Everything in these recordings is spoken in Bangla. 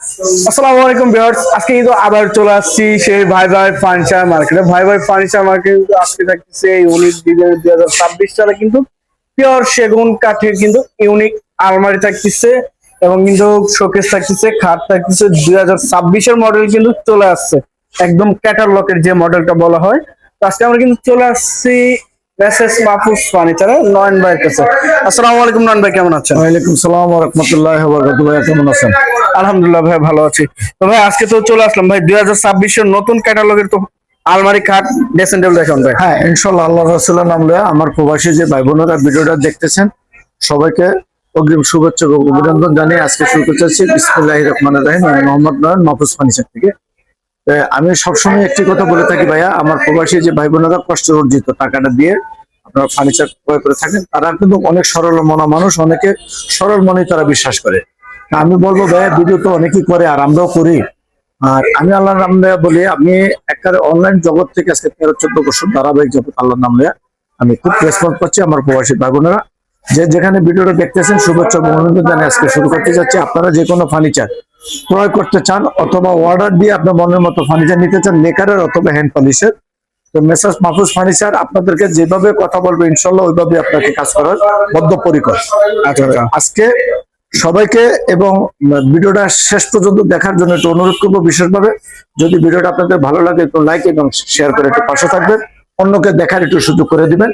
আসসালামু আলাইকুম ভিউয়ার্স, আজকে কিন্তু আবার চলে আসছি সেই ভাই ভাই ফার্নিচার মার্কেটে। ভাই ভাই ফার্নিচার মার্কেট কিন্তু আজকে থাকতেছে ইউনিক ডিজাইন 2026 সালে কিন্তু পিওর সেগুন কাঠের কিন্তু ইউনিক আলমারি থাকতেছে এবং কিন্তু শোকেস থাকতেছে, খাট থাকতেছে। 2026-এর মডেল কিন্তু চলে আসছে, একদম ক্যাটালগের যে মডেলটা বলা হয়। তো আজকে আমরা কিন্তু চলে আসছি মেসেস মাহফুজ ফার্নিচারে নয়ন ভাইয়ের কাছে। আসসালামু আলাইকুম নয়ন ভাই, কেমন আছেন? ওয়ালাইকুম সালাম ওয়া রাহমাতুল্লাহি ওয়া বারাকাতুহু। ভাই কেমন আছেন? আলহামদুলিল্লাহ ভাই, ভালো আছি। তো ভাই আজকে তো চলে আসলাম ভাই 2026-এর নতুন ক্যাটালগের তো আলমারি, খাট, ড্রেসিং টেবিল দেখান ভাই। হ্যাঁ, ইনশাআল্লাহ আল্লাহ রাসূলের নাম লয়ে আমার প্রবাসী যে ভাই বোনেরা ভিডিওটা দেখতেছেন সবাইকে অগ্রিম শুভেচ্ছা ও অভিনন্দন জানিয়ে আজকে শুরু করতেছি বিসমিল্লাহির রহমানির রহিম। আমি মোহাম্মদ নয়ন, মাহফুজ ফার্নিচার থেকে। আমি সবসময় একটি কথা বলে থাকি ভাইয়া, আমার প্রবাসী যে ভাই বোনেরা কষ্ট অর্জিত টাকাটা দিয়ে আপনারা ফার্নিচার ক্রয় করে থাকেন, তারা কিন্তু অনেক সরল মনা মানুষ, অনেকে সরল মনে তারা বিশ্বাস করে। আমি বলবো ভাইয়া, ভিডিও তো অনেকেই করে আর আমরাও করি। আর আমি আল্লাহর নাম নেয়া বলি, আমি একটা অনলাইন জগৎ থেকে আজকে 13-14 বছর ধারাবাহিক জগৎ আল্লাহর নাম নেয়া আমি খুব রেসপন্স পাচ্ছি আমার প্রবাসী ভাই বোনেরা। যে যেখানে ভিডিওটা দেখতেছেন শুভেচ্ছা অভিনন্দন জানিয়ে আজকে শুরু করতে যাচ্ছি। আপনারা যে কোনো ফার্নিচার ক্রয় করতে চান অথবা অর্ডার দিয়ে আপনার মনের মতো ফার্নিচার নিতে চান, নেকারের অথবা হ্যান্ড পলিশের, তো মেসার্স মাহফুজ ফার্নিচার আপনাদেরকে যেভাবে কথা বলবে ইনশাল্লাহ ওইভাবে আপনাকে কাজ করার বদ্ধপরিকর। আচ্ছা আচ্ছা, আজকে সবাইকে এবং ভিডিওটা শেষ পর্যন্ত দেখার জন্য একটু অনুরোধ করবো বিশেষভাবে, যদি ভিডিওটা আপনাদের ভালো লাগে একটু লাইক এবং শেয়ার করে একটু পাশে থাকবেন, অন্যকে দেখার একটু সুযোগ করে দিবেন।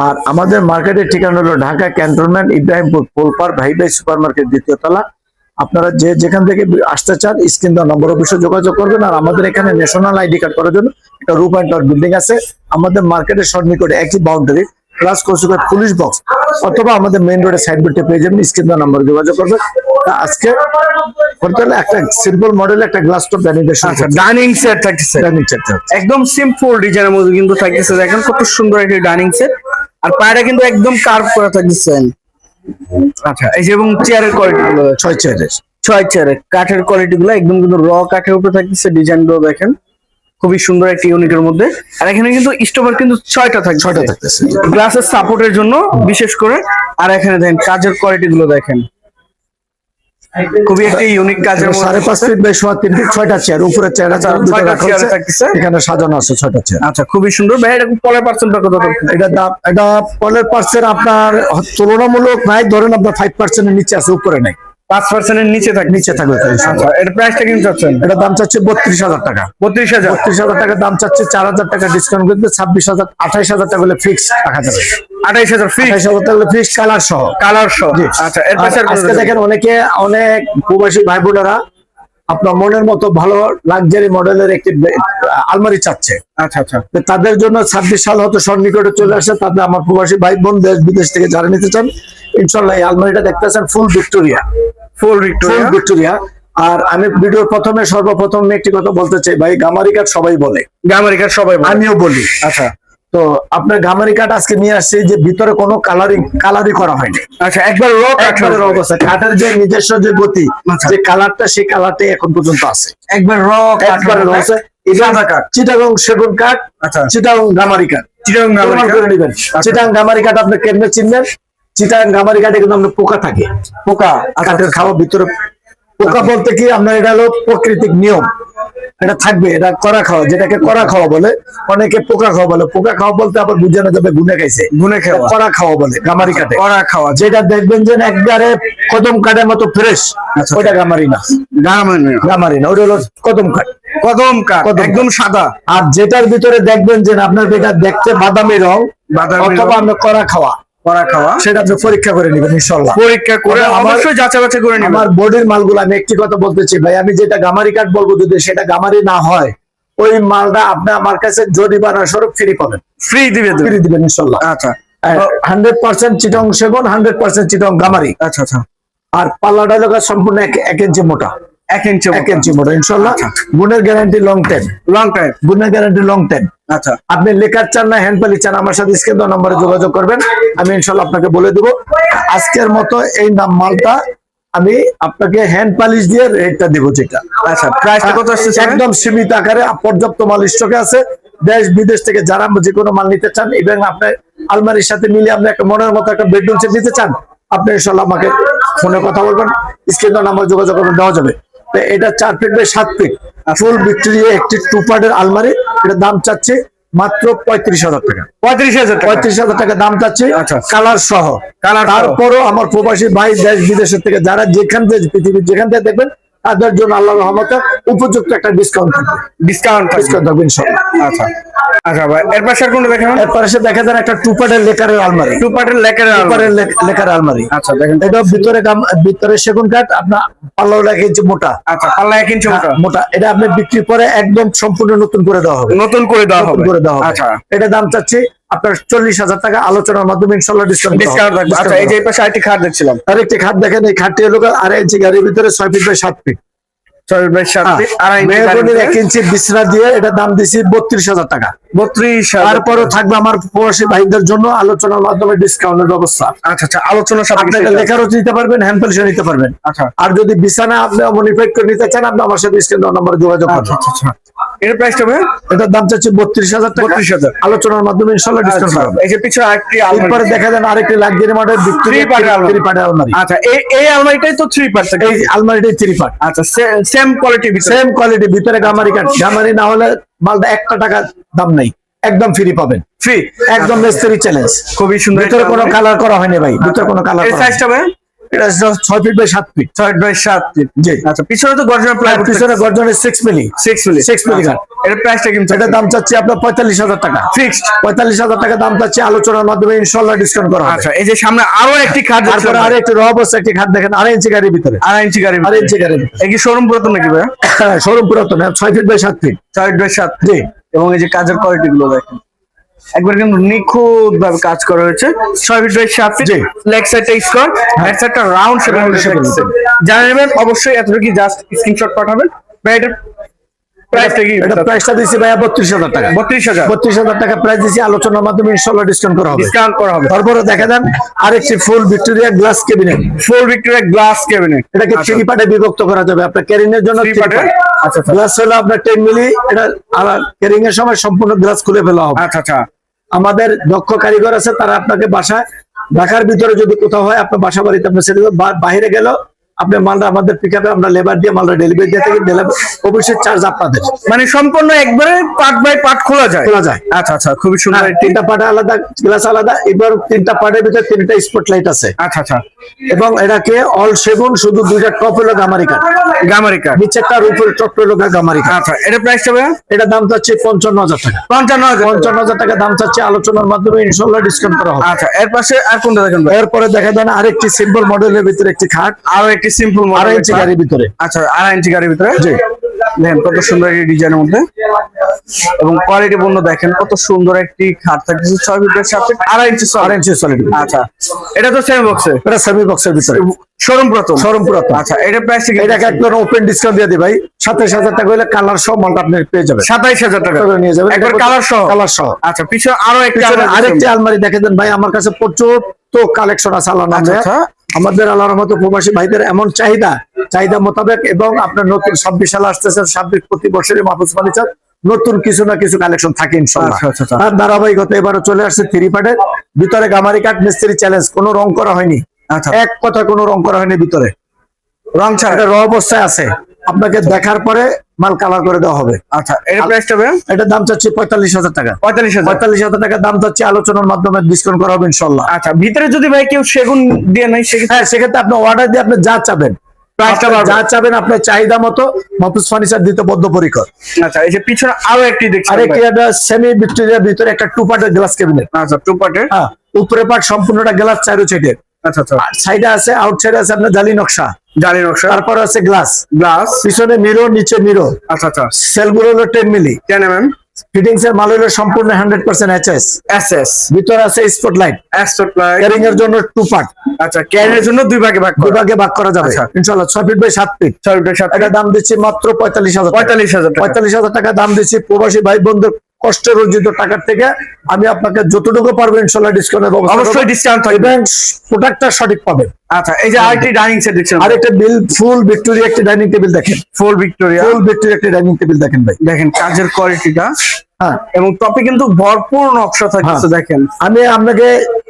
আর আমাদের মার্কেটের ঠিকানা হলো ঢাকা ক্যান্টনমেন্ট, ইব্রাহিমপুর, পোলপার, ভাই ভাই সুপার মার্কেট, দ্বিতীয় তলা। আপনারা যে যেখান থেকে আসতে চান স্ক্রিন দেওয়া নম্বর অফিসে যোগাযোগ করবেন। আর আমাদের এখানে ন্যাশনাল আইডি কার্ড করার জন্য একটা রূপ অ্যান্ড টাওয়ার বিল্ডিং আছে আমাদের মার্কেটের সন্নিকটে, একই বাউন্ডারি প্লাস কৌশিকার পুলিশ বক্স, অথবা আমাদের মেইন রোডের সাইড বিল্টে পেয়ে যাবেন, স্ক্রিন দেওয়া নম্বরে যোগাযোগ করবেন। আজকে করতে হলে একটা সিম্পল মডেল একটা গ্লাস টপ ডাইনিং সেট থাকতেছে, একদম সিম্পল ডিজাইনের মধ্যে কিন্তু থাকতেছে। দেখেন কত সুন্দর একটা ডাইনিং সেট, আর পায়রা কিন্তু একদম কার্ভ করা থাকতেছে। আচ্ছা, এই যে এবং চেয়ারের কোয়ালিটি গুলো 6 চেয়ারের কাঠের কোয়ালিটি গুলো একদম কিন্তু র কাঠের উপরে থাকতেছে। ডিজাইন গুলো দেখেন খুবই সুন্দর একটা ইউনিটের মধ্যে। আর এখানে কিন্তু স্টোভার কিন্তু 6টা থাকতেছে গ্লাসের সাপোর্টের জন্য বিশেষ করে। আর এখানে দেখেন কাজের কোয়ালিটি গুলো দেখেন, খুবই একটা ইউনিক কাজের মধ্যে। 5.5 ফিট বাই 3 ফিট 6টা চেয়ার, উপরে চেয়ার আছে, এখানে সাজানো আছে 6টা চেয়ার। আচ্ছা, খুবই সুন্দর ভাই। এটা পলের পার্সেন্টটা কত? এটা দাম, এটা পলের পার্সেন্ট আপনার তুলনামূলক নাই, ধরেন আপনার 5% এর নিচে আছে, উপরে নাই। 5% এর নিচে থাকবে। আচ্ছা, এর প্রাইসটা কিন্তু চাচ্ছেন? এটা দাম চাচ্ছে 32,000 টাকা। 32,000 টাকা দাম চাচ্ছে। 4,000 টাকা ডিসকাউন্ট করতে 26,000, 28,000 টাকা হলে ফিক্স রাখা যাবে। 28,000 ফিক্স, 28,000 টাকা হলে ফিক্স, কালার সহ। আচ্ছা, এর পাশে আজকে দেখেন অনেক প্রবাসী ভাই বোনেরা আপনার মনের মতো ভালো লাক্সারি মডেলের একটি আলমারি চাচ্ছে। আচ্ছা আচ্ছা, তাদের জন্য 26 সাল হয়তো সন্নিকটে চলে আসে, তাদের আমার প্রবাসী ভাই বোন দেশ বিদেশ থেকে যারা নিতে চান ইনশাল্লাহ এই আলমারিটা দেখতেছেন ফুল ভিক্টোরিয়া। আর আমি ভিডিওর সর্বপ্রথম একটি কথা বলতে চাই ভাই, গামারি কাঠ সবাই বলে, আমিও বলি। আচ্ছা, তো আপনার গামারি কাঠ আজকে নিয়ে আসছে যে ভিতরে কোনো কালারই করা হয়নি। আচ্ছা, একবার র অবস্থা, কাঠের যে নিজস্ব যে গতি, যে কালারটা, সেই কালারটাই এখন পর্যন্ত আছে, একবার একবারে র আছে। চিটাগং সেগুন কাঠ, চিটাগং গামারি কাঠ, করে নেবেন। চিটাগং গামারি কাঠ আপনি কেমনে চিনবেন? চিটাগং গামারি কাঠে কিন্তু আপনার পোকা থাকে, কাঠের খাওয়া ভিতরে পোকা বলতে কি আপনার এটা হলো প্রাকৃতিক নিয়ম, এটা থাকবে। এটা করা খাওয়া, যেটাকে করা খাওয়া বলে, অনেকে পোকা খাওয়া বলে। পোকা খাওয়া বলতে আবার বুঝানো যাবে গুনে খাইছে, করা খাওয়া বলে গামারি কাঠে। করা খাওয়া যেটা দেখবেন যে একবারে কদম কাঠের মতো ফ্রেশ, ওইটা গামারি না, ওইটা হলো কদম কাঠ, একদম সাদা। আর যেটার ভিতরে দেখবেন যে আপনার এটা দেখতে বাদামি রং, অথবা আপনার করা খাওয়া, সেটা আপনি পরীক্ষা করে নেবেন ইনশাল্লাহ। পরীক্ষা করে অবশ্যই যাচাই বাছাই করে নেবেন। আমার বডির মালগুলো আমি একটি কথা বলতেছি ভাই, আমি যেটা গামারি কাঠ বলবো যদি সেটা গামারি না হয়, ওই মালটা আপনি আমার কাছে জরিমানা স্বরূপ ফ্রি দিবেন ইনশাল্লাহ। আচ্ছা, 100% চিটং সেগুন, 100% চিটং গামারি। আচ্ছা আচ্ছা, আর পাল্লাটা লোক সম্পূর্ণ 1 ইঞ্চি মোটা, 1 ইঞ্চি মোটা ইনশাল্লাহ। গুণের গ্যারান্টি লং টাইম, গুণের গ্যারান্টি লং টাইম। আচ্ছা, আপনি লেখার চান না হ্যান্ড পলিশ চান, আমার সাথে স্ক্রিন দেওয়া নম্বরে যোগাযোগ করবেন, আমি ইনশাল্লাহ আপনাকে বলে দেবো। আজকের মতো এই মালটা আমি আপনাকে হ্যান্ড পলিশ দিয়ে রেটটা দিব যেটা। আচ্ছা, প্রাইসটা কত আসছে? একদম সীমিত আকারে, পর্যাপ্ত মাল স্টকে আছে। দেশ বিদেশ থেকে যারা যে কোনো মাল নিতে চান এবং আপনার আলমারির সাথে মিলিয়ে আপনি একটা মনের মতো একটা বেডরুম সেট নিতে চান, আপনি ইনশাল্লাহ আমাকে ফোনে কথা বলবেন, স্ক্রিন দেওয়া নাম্বার যোগাযোগ করবেন, দেওয়া যাবে। তো এটা 4 feet by 7 feet full Victoria একটি 2 পার্টের আলমারি। এটা দাম চাচ্ছে মাত্র 35,000 টাকা। 35,000 টাকা দাম চাচ্ছে, আচ্ছা। কালার সহ। তারপরও আমার প্রবাসী ভাই দেশ বিদেশের থেকে যারা যেখান থেকে পৃথিবীর যেখান থেকে দেখবেন তাদের জন্য আল্লাহর রহমতে উপযুক্ত একটা ডিসকাউন্ট থাকবে। ডিসকাউন্ট থাকবে ইনশাআল্লাহ। আচ্ছা আচ্ছা ভাই, এর পাশে আর কোনটা দেখেন? এরপর এসে দেখা যায় একটা 2 পার্টের লেকারের আলমারি। 2 পার্টের লেকারের আলমারি। আচ্ছা দেখেন, এটা ভিতরে সেগুন কাঠ, আপনার পাল্লাও 1 ইঞ্চি মোটা। আচ্ছা, পাল্লা 1 ইঞ্চি মোটা। এটা আপনি বিক্রি করে একদম সম্পূর্ণ নতুন করে দেওয়া হবে। নতুন করে দেওয়া হবে। আচ্ছা, এটা দাম চাচ্ছি আপনার 40,000 টাকা। আলোচনার মাধ্যমে ইনশাআল্লাহ ডিসকাউন্ট থাকবে। আচ্ছা, এই যে এই পাশে আরেকটি খাট দেখছিলাম। আরেকটি খাট দেখেন, এই খাটটি হলো 2.5 ইঞ্চি গাড়ির ভিতরে 6 feet by 7 feet. 6 by 7 feet, 1 ইঞ্চি বিছনা দিয়ে এটা দাম দিছি 32,000 টাকা। 32,000। তারপরও থাকবে আমার প্রবাসী ভাইদের জন্য আলোচনার মাধ্যমে ডিসকাউন্টের ব্যবস্থা। আচ্ছা আচ্ছা, আলোচনা আপনি এটা লেখারও নিতে পারবেন, হ্যান্ড পলিশও নিতে পারবেন। আচ্ছা, আর যদি বিছানা আপনি মডিফাইড করে নিতে চান, আপনি আমার সাথে স্ক্রিন দেওয়া নম্বরে যোগাযোগ করবেন। আচ্ছা, এর প্রাইসটা হবে? এটার দাম চাচ্ছে 32,000 টাকা। 32,000 আলোচনার মাধ্যমে ইনশাআল্লাহ ডিসকাউন্ট পাবেন। এই যে পিছনে আরেকটি আলমারি। এরপরে দেখা যান আরেকটি লাক্সারি মডেল ভিক্টোরিয়া 3 পার্টের আলমারি। আচ্ছা, এই আলমারিটাই তো 3 পার্ট। এই আলমারিটাই 3 পার্ট। আচ্ছা, সেম কোয়ালিটি, সেম কোয়ালিটি, ভিতরে গামারি কাঠ। গামারি না হলে মালটা 1 টাকা দাম নাই, একদম ফ্রি পাবেন। ফ্রি, একদম মিস্ত্রি চ্যালেঞ্জ। খুবই সুন্দর। ভিতরে কোনো কালার করা হয়নি ভাই, ভিতরে কোনো কালার এর করা। সাইজটা হবে? এটা 6 feet by 7 feet. 6 by 7 feet. জি। আচ্ছা, পিছনে তো গর্জন প্লাইউড, পিছনে গর্জনের 6 মিলি। 6 মিলি কাঠ। এর প্রাইসটা কিন্তু? এটা দাম চাচ্ছি আপনার 45,000 টাকা ফিক্সড। 45,000 টাকা দাম চাচ্ছি, আলোচনার মাধ্যমে ইনশাআল্লাহ ডিসকাউন্ট করা হবে। আচ্ছা, এই যে সামনে আরো একটি খাট দেখছিলাম। তারপরে আরো একটি রবস একটি খাট দেখেন, 2.5 ইঞ্চি গাড়ির ভিতরে। 2.5 ইঞ্চি গাড়ি। 2.5 ইঞ্চি গাড়ির ভিতরে। এই কি শোরুম পুরাতন নাকি ভাই? শোরুম পুরাতন, 6 ফিট বাই 7 ফিট। 6 বাই 7। জি। এবং এই যে কাজের কোয়ালিটি গুলো দেখেন, একবার কিন্তু নিখুঁত ভাবে কাজ করা হয়েছে। 6 ফিট বাই 7 ফিট। জি। লেগ সাইডটা স্কোয়ার, রাইট সাইডটা রাউন্ড শেপের মধ্যে থাকছে। যারা নেবেন অবশ্যই এতটুকু জাস্ট স্ক্রিনশট পাঠাবেন। ভাই এটার প্রাইসটা কি? এটা প্রাইসটা দিছি ভাইয়া 32,000 টাকা। 32,000 টাকা প্রাইস দিছি, আলোচনার মাধ্যমে ইনশাআল্লাহ ডিসকাউন্ট করা হবে। তারপরে দেখা যান আরেকটি ফুল ভিক্টোরিয়া গ্লাস ক্যাবিনেট। ফুল ভিক্টোরিয়া গ্লাস ক্যাবিনেট। এটাকে 3 পার্টে বিভক্ত করা যাবে আপনার ক্যারিং এর জন্য। 3 পার্টে। আচ্ছা, গ্লাস হলো আপনার 10 মিলি। এটা আর ক্যারিং এর সময় সম্পূর্ণ গ্লাস খুলে ফেলা হবে। আচ্ছা। আমাদের দক্ষ কারিগর আছে, তারা আপনাকে বাসায়, ঢাকার ভিতরে যদি কোথাও হয় আপনার বাসা বাড়িতে আপনি সেটা বাইরে গেল, আপনি মালটা আমাদের পিকআপে আমরা লেবার দিয়ে মালটা ডেলিভারি দিয়ে থাকি। অবশ্যই চার্জ আপনাদের। মানে সম্পূর্ণ একবারে পার্ট বাই পার্ট খোলা যায়। আচ্ছা, খুবই সুন্দর। 3টা পার্টে আলাদা, গ্লাস আলাদা। এবার 3টা পার্টের ভিতরে 3টা স্পটলাইট আছে। আচ্ছা। এবং এটাকে অল সেগুন, শুধু 2টা টপ হলো গামারি কাঠ। নিচেরটার উপরে টপ হলো গামারি কাঠ। আচ্ছা, এটা প্রাইসটা ভাই? এটা দাম চাচ্ছে 55,000 টাকা। 55,000 টাকা দাম চাচ্ছে, আলোচনার মাধ্যমে ইনশাআল্লাহ ডিসকাউন্ট করা হবে। আচ্ছা, এর পাশে আর কোনটা দেখেন? এরপরে দেখা দেন আরেকটি সিম্পল মডেলের ভিতরে একটি খাট, আরো একটি সিম্পল মডেল, 2.5 ইঞ্চি গাড়ির ভিতরে। আচ্ছা, 2.5 ইঞ্চি গাড়ির ভিতরে। জি। দেখেন কত সুন্দর এই ডিজাইনের মধ্যে, এবং কোয়ালিটি পূর্ণ দেখেন কত সুন্দর একটি খাট থাকছে। 6 ফিট বাই 7 ফিট, 2.5 ইঞ্চি সলিড। আচ্ছা, এটা তো সেমি বক্সে। এটা সেমি বক্সের ভিতরে, শোরুম পুরাতন। আচ্ছা, এটা প্রাইস কি? এটাকে একদম ওপেন ডিসকাউন্ট দিয়ে দিই ভাই। 27,000 টাকা হলে কালার সহ মালটা আপনি পেয়ে যাবেন। 27,000 টাকা নিয়ে যাবেন, একবার কালার সহ। আচ্ছা, পিছনে আরো আরেকটি আলমারি দেখে দেন ভাই। আমার কাছে প্রচুর তো কালেকশন আছে আল্লাহর নামে। আমাদের আল্লাহর রহমতে প্রবাসী ভাইদের এমন চাহিদা মোতাবেক, এবং আপনার নতুন 26 সাল আসতেছে, 26 প্রতি বছরই মাহফুজ ফার্নিচার নতুন কিছু না কিছু কালেকশন থাকে ইনশাআল্লাহ। আর ধারাবাহিকতা এবারও চলে আসছে 3 পার্টের ভিতরে গামারি কাঠ, মিস্ত্রি চ্যালেঞ্জ, কোনো রং করা হয়নি। এক কথা, কোনো রং করা হয়নি, ভিতরে রং ছাড়া র অবস্থায় আছে। আপনাকে দেখার পরে মাল কালার করে দেওয়া হবে। আচ্ছা, এর প্রাইসটা হবে? এটার দাম চাচ্ছি 45,000 টাকা। 45,000 টাকা দাম চাচ্ছি, আলোচনার মাধ্যমে ডিসকাউন্ট করা হবে ইনশাআল্লাহ। আচ্ছা, ভিতরে যদি ভাই কেউ সেগুন দিয়ে নাই, সেক্ষেত্রে আপনি অর্ডার দিয়ে আপনি যা চাবেন, যা চাবেন আপনার চাহিদা মতো মাহফুজ ফার্নিচার দিতে বদ্ধপরিকর। আচ্ছা, এই যে পিছনে আরো একটি দেখছি, আরেকটি সেমি ভিক্টোরিয়ার ভিতরে একটা 2 পার্টের গ্লাস ক্যাবিনেট। আচ্ছা, 2 পার্টের। হ্যাঁ, উপরে পার্ট সম্পূর্ণটা গ্লাস, চারু সাইডে। আচ্ছা, সাইডে আছে, আউটসাইডে আছে আপনার জালি নকশা। তারপর আছে গ্লাস, পিছনে মিরর, নিচে মিরর। আচ্ছা, সেলগুলো হলো 10 মিলি। 10 mm। ফিটিংস এর মাল হলো সম্পূর্ণ 100% এসএস। ভিতরে আছে স্পটলাইট। ক্যারিং এর জন্য 2 পার্ট। আচ্ছা, ক্যারিং এর জন্য 2 ভাগে ভাগ করা যাবে ইনশাআল্লাহ। 6 ফিট বাই 7 ফিট। এটা দাম দিচ্ছি মাত্র 45,000 টাকা দাম দিচ্ছি। প্রবাসী ভাই বন্ধুর কষ্টের অর্জিত টাকার থেকে আমি আপনাকে যতটুকু পারবো ইনশাআল্লাহ ডিসকাউন্টের ব্যবস্থা, অবশ্যই ডিসকাউন্ট থাকবে এবং প্রোডাক্টটা সঠিক পাবেন। আচ্ছা, এই যে আরেকটি ডাইনিং সেট দেখছেন, আরেকটা ফুল ভিক্টোরিয়া একটি ডাইনিং টেবিল দেখেন। ফুল ভিক্টোরিয়া একটি ডাইনিং টেবিল দেখেন ভাই। দেখেন কাজের কোয়ালিটিটা। হ্যাঁ, এবং টপে কিন্তু ভরপুর নকশা থাকছে। দেখেন, আমি আপনাকে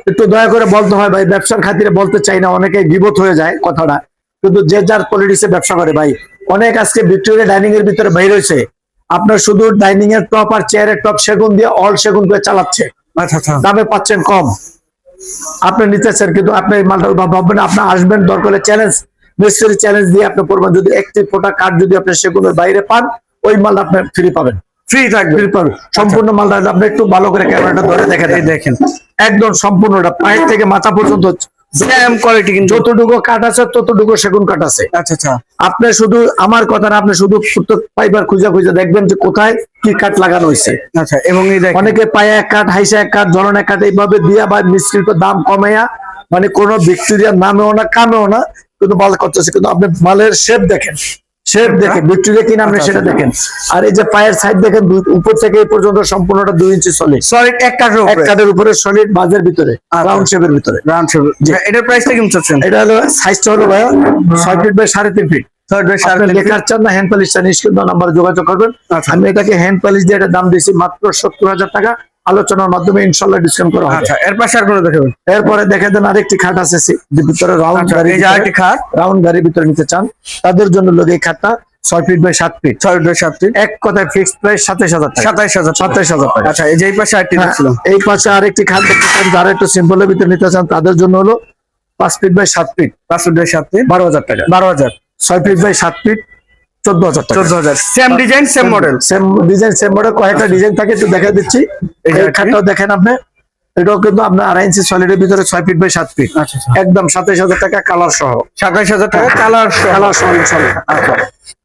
একটু দয়া করে বলতে হয় ভাই, ব্যবসার খাতিরে বলতে চাই না, অনেকে গিবত হয়ে যায় কথাটা, কিন্তু যে যার পলিটিক্সে ব্যবসা করে ভাই, অনেক আজকে ভিক্টোরিয়া ডাইনিং এর ভিতরে বাইর হয়েছে, আপনার শুধু ডাইনিং এর টপ আর চেয়ারের টপ সেগুন দিয়ে অল সেগুন করে চালাচ্ছে, আচ্ছা আচ্ছা দামে পাচ্ছেন কম। আপনি নিতেছেন কিন্তু আপনি এই মালটা ভাববেন, আপনি আসবেন দরকার হলে চ্যালেঞ্জ, মিস্ত্রি চ্যালেঞ্জ দিয়ে আপনি করবেন, যদি একটি ফোটা কাঠ যদি আপনি সেগুনের বাইরে পান ওই মাল আপনি ফ্রি পাবেন, ফ্রি থাকবে। ফ্রি পাবেন সম্পূর্ণ মালটা। আপনি একটু ভালো করে ক্যামেরাটা ধরে দেখেন, এই দেখেন একদম সম্পূর্ণটা পায়ের থেকে মাথা পর্যন্ত সেম কোয়ালিটি কিন্তু। যতটুকু কাঠ আছে ততটুকু সেগুন কাঠ আছে। আচ্ছা আচ্ছা আপনি শুধু আমার কথা না, আপনি শুধু প্রত্যেক পাইবার খুঁজে খুঁজে দেখবেন যে কোথায় কি কাঠ লাগানো হয়েছে। আচ্ছা, এবং এই দেখেন অনেকে পায়ে এক কাঠ, হাইসা এক কাঠ, জ্বলন এক কাঠ এইভাবে দিয়া বা মিস্ত্রির দাম কমাইয়া, মানে কোনো ভিক্টোরিয়ার নামেও না কামেও না কিন্তু মাল করতেছে। কিন্তু আপনি মালের শেপ দেখেন, শেপ দেখেন ভিক্টোরিয়া কি নামে সেটা দেখেন। আর এই যে পায়ের সাইড দেখেন, উপর থেকে এই পর্যন্ত সম্পূর্ণটা 2 ইঞ্চি সলিড, সলিড এক কাঠের এক উপরে, কাঠের উপরে সলিড, বাজের ভিতরে রাউন্ড শেপের ভিতরে। Round shape. এটার প্রাইসটা কেমন চাচ্ছেন? এটা হলো সাইজটা হলো ভাইয়া 6 feet by 3.5 feet. Third by আপনি লেখার চান না হ্যান্ড পলিশ চান, স্ক্রিন নাম্বারে যোগাযোগ করবেন। আচ্ছা। আমি এটাকে হ্যান্ড পলিশ দিয়ে এটা দাম দিয়েছি মাত্র 70,000 টাকা, আলোচনার মাধ্যমে ইনশাল্লাহ ডিসকাউন্ট করা হবে। আচ্ছা, এর পাশে আর কোনো দেখাবেন? এরপরে দেখে দেন আরেকটি খাট আছে ভিতরে রাউন্ড আচ্ছা, গাড়ি, এই যে আরেকটি খাট, রাউন্ড গাড়ির ভিতরে নিতে চান তাদের জন্য লোক এই খাটটা 6 feet by 7 feet. 6 by 7 feet, এক কথায় ফিক্সড প্রাইস 27,000 টাকা। 27,000 টাকা। আচ্ছা, এই যে এই পাশে আরেকটি হ্যাঁ, দেখছিলাম, এই পাশে আরেকটি খাট দেখতে চান যারা একটু সিম্পলের ভিতরে নিতে চান তাদের জন্য হলো 5 feet by 7 feet, 5 feet by 7 feet, 12,000 টাকা। 12,000। 6 ফিট বাই 7 ফিট 14,000 টাকা। 14,000। Same design same model. Same design same model, কয়েকটা ডিজাইন থাকে একটু দেখা দিচ্ছি। এই যে খাটটাও দেখেন আপনি, এটাও কিন্তু আপনার 2.5 ইঞ্চি সলিডের ভিতরে 6 ফিট বাই 7 ফিট, আচ্ছা আচ্ছা, একদম 27,000 টাকা কালার সহ। 27,000 টাকা কালার কালার সহ ইনশাআল্লাহ। আচ্ছা,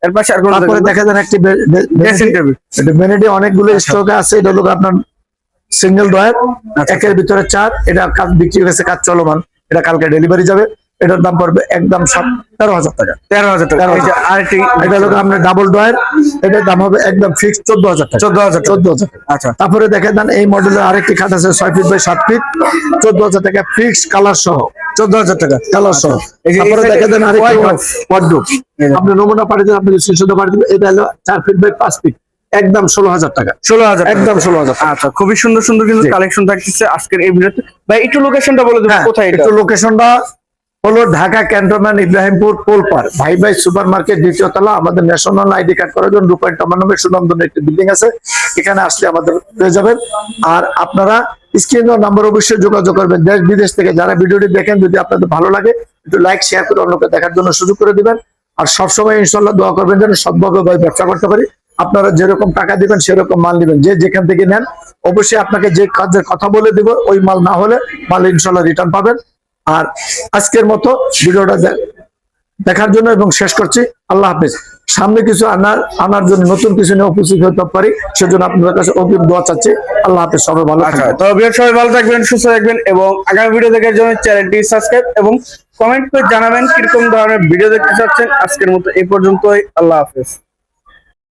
এর পাশে আর কোনো তারপরে দেখাবেন? দেখা দেন একটি ড্রেসিং টেবিল। এটা ভ্যানিটি অনেকগুলো স্টকে আছে। এটা হলো আপনার সিঙ্গেল ডয়ার, আচ্ছা। একের ভিতরে 4। এটা কাজ বিক্রি হয়ে গেছে, কাজ চলমান, এটা কালকে ডেলিভারি যাবে। এটার দাম পড়বে একদম 13,000 টাকা। 13,000 টাকা। এই যে আরেকটি, এটা হলো আপনার ডাবল ডয়ার, এটার দাম হবে একদম ফিক্সড 14,000 টাকা। 14,000 টাকা। 14,000 টাকা। আচ্ছা, তারপরে দেখে দেন এই মডেলের আরেকটি খাট আছে 6 ফিট বাই 7 ফিট, 14,000 টাকা ফিক্সড কালার সহ। 14,000 টাকা। কালার সহ। এই যে এই তারপরে side দেখে দেন আরেকটি wardrobe। ওয়ার্ডরোব। আপনি নমুনা পাঠিয়ে দেন, আপনি শিশুদের পাঠিয়ে দেন। এটা হলো 4 ফিট বাই 5 ফিট, একদম 16,000 টাকা। 16,000 একদম 16,000 টাকা। আচ্ছা, খুবই সুন্দর সুন্দর কিন্তু জি। কালেকশন থাকতেছে আজকের এই ভিডিওতে। ভাই একটু লোকেশনটা বলে দেবেন, হ্যাঁ, কোথায় এটা? একটু লোকেশনটা হলো ঢাকা ক্যান্টনমেন্ট ইব্রাহিমপুর পোলপার ভাই ভাই সুপার মার্কেট, দ্বিতীয় তলা। আমাদের ন্যাশনাল আইডি কার্ড করার জন্য 2.99 সুনামধন্য একটি বিল্ডিং আছে, এখানে আসলে আমাদের পেয়ে যাবেন। আর আপনারা স্ক্রিন নাম্বার অবশ্যই যোগাযোগ করবেন। দেশ বিদেশ থেকে যারা ভিডিওটি দেখেন, যদি আপনাদের ভালো লাগে একটু লাইক শেয়ার করে অন্যকে দেখার জন্য সুযোগ করে দিবেন। আর সবসময় ইনশাল্লাহ দোয়া করবেন যেন সৎভাবে ব্যবসা করতে পারি। আপনারা যেরকম টাকা দিবেন সেরকম মাল নেবেন, যে যেখান থেকে নেন অবশ্যই আপনাকে যে কাজের কথা বলে দিব, ওই মাল না হলে মাল ইনশাল্লাহ রিটার্ন পাবেন। আর আজকের মতো ভিডিওটা দেখার জন্য এবং শেষ করছি। আল্লাহ হাফেজ। সামনে কিছু আনার জন্য, নতুন কিছু নিয়ে উপস্থিত হতে পারি, সেজন্য আপনাদের কাছে অগ্রিম দোয়া চাচ্ছি। আল্লাহ হাফেজ, সবাই ভালো আচ্ছা, থাকবেন। তো ভিউয়ার সবাই ভালো থাকবেন, সুস্থ থাকবেন এবং আগামী ভিডিও দেখার জন্য চ্যানেলটি সাবস্ক্রাইব এবং কমেন্ট করে জানাবেন কিরকম ধরনের ভিডিও দেখতে চাচ্ছেন। আজকের মতো এই পর্যন্তই। আল্লাহ হাফেজ।